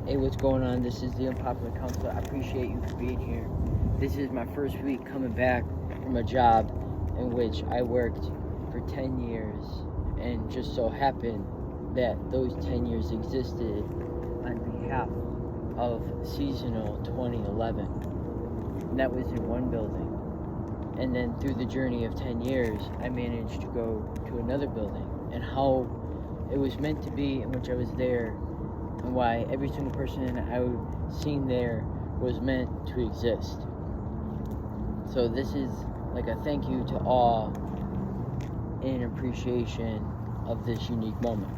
Hey, what's going on? This is the Unpopular Counselor. I appreciate you for being here. This is my first week coming back from a job in which I worked for 10 years, and just so happened that those 10 years existed on behalf of Seasonal 2011. And that was in one building. And then through the journey of 10 years, I managed to go to another building, and how it was meant to be in which I was there, and why every single person I've seen there was meant to exist. So this is like a thank you to all in appreciation of this unique moment.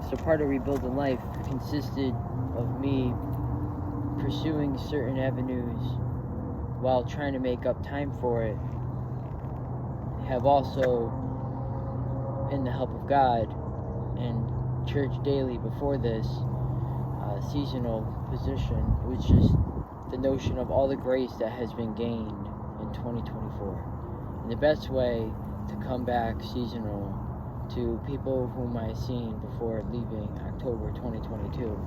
So part of Rebuilding Life consisted of me pursuing certain avenues while trying to make up time for it. Have also, in the help of God and church daily before this seasonal position, it was just the notion of all the grace that has been gained in 2024. And the best way to come back seasonal to people whom I seen before leaving October 2022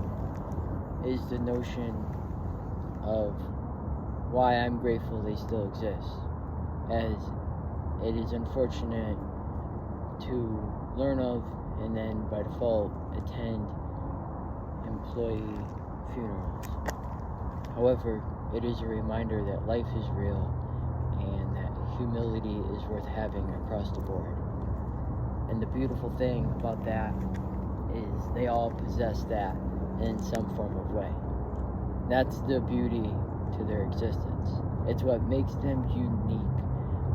is the notion of why I'm grateful they still exist, as it is unfortunate to learn of and then by default attend employee funerals. However, it is a reminder that life is real and that humility is worth having across the board. And the beautiful thing about that is they all possess that in some form of way. That's the beauty to their existence. It's what makes them unique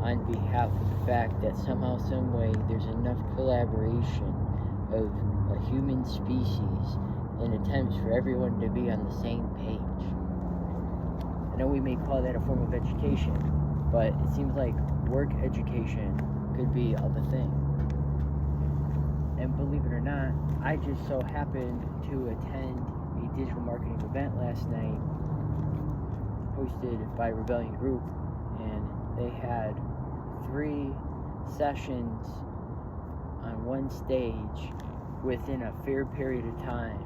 on behalf of the fact that somehow, some way, there's enough collaboration of a human species in attempts for everyone to be on the same page. I know we may call that a form of education, but it seems like work education could be of a thing. And believe it or not, I just so happened to attend a digital marketing event last night hosted by Rebellion Group, and they had 3 sessions on one stage within a fair period of time,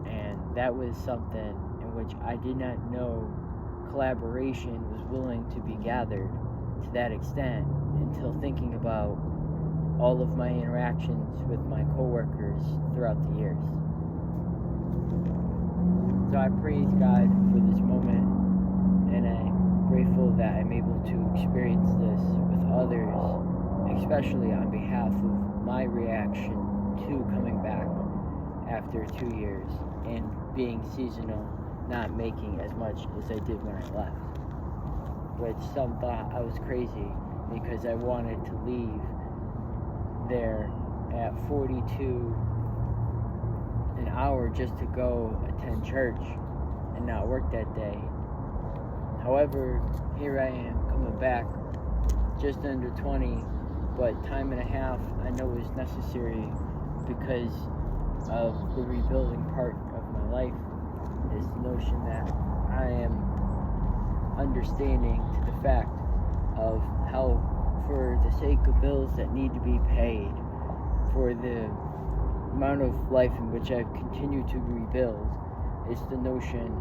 and that was something in which I did not know collaboration was willing to be gathered to that extent until thinking about all of my interactions with my coworkers throughout the years. So I praise God for this moment, and I'm grateful that I'm able to experience this with others, especially on behalf of my reaction to coming back after 2 years and being seasonal, not making as much as I did when I left. Which some thought I was crazy because I wanted to leave there at 42 an hour just to go attend church and not work that day. However, here I am coming back just under 20, but time and a half I know is necessary because of the rebuilding part of my life, is the notion that I am understanding to the fact of how, for the sake of bills that need to be paid, for the amount of life in which I've continued to rebuild, it's the notion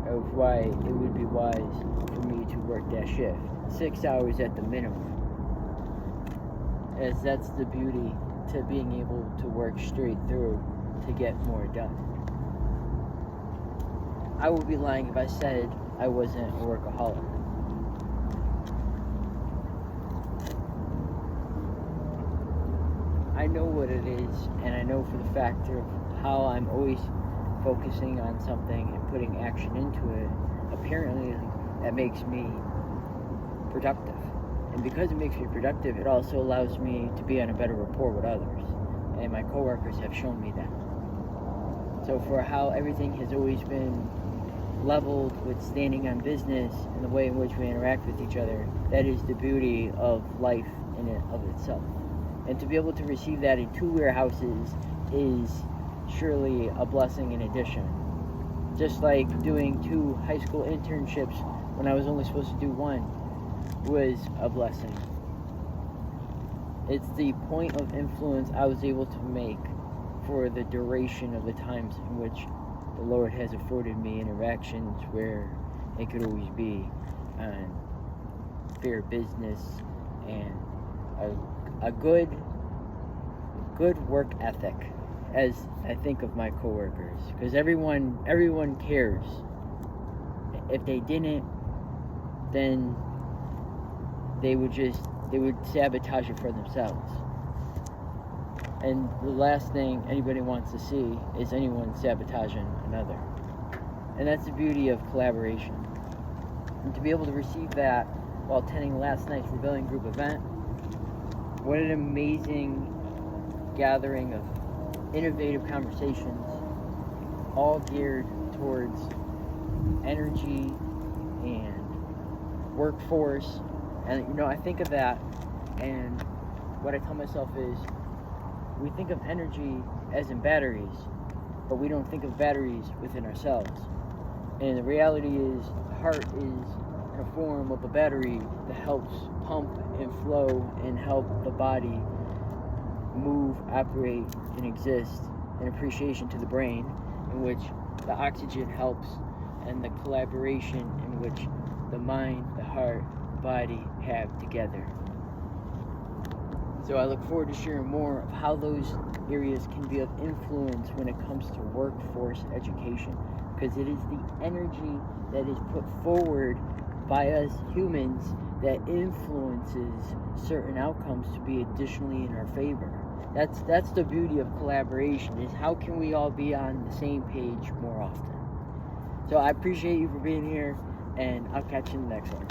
of why it would be wise for me to work that shift, 6 hours at the minimum, as that's the beauty to being able to work straight through to get more done. I would be lying if I said I wasn't a workaholic. I know what it is, and I know for the fact of how I'm always focusing on something and putting action into it. Apparently, that makes me productive. And because it makes me productive, it also allows me to be on a better rapport with others. And my coworkers have shown me that. So for how everything has always been leveled with standing on business and the way in which we interact with each other, that is the beauty of life in and of itself. And to be able to receive that in 2 warehouses is surely a blessing in addition. Just like doing 2 high school internships when I was only supposed to do 1 was a blessing. It's the point of influence I was able to make for the duration of the times in which the Lord has afforded me interactions where it could always be on fair business and a good work ethic, as I think of my coworkers, because everyone cares. If they didn't, then they would sabotage it for themselves. And the last thing anybody wants to see is anyone sabotaging another. And that's the beauty of collaboration. And to be able to receive that while attending last night's Rebellion Group event, what an amazing gathering of innovative conversations, all geared towards energy and workforce. And I think of that, and what I tell myself is, we think of energy as in batteries, but we don't think of batteries within ourselves. And the reality is, the heart is in a form of a battery that helps pump and flow and help the body move, operate, and exist in appreciation to the brain, in which the oxygen helps, and the collaboration in which the mind, the heart, the body have together. So I look forward to sharing more of how those areas can be of influence when it comes to workforce education, because it is the energy that is put forward by us humans that influences certain outcomes to be additionally in our favor. That's the beauty of collaboration, is how can we all be on the same page more often. So I appreciate you for being here, and I'll catch you in the next one.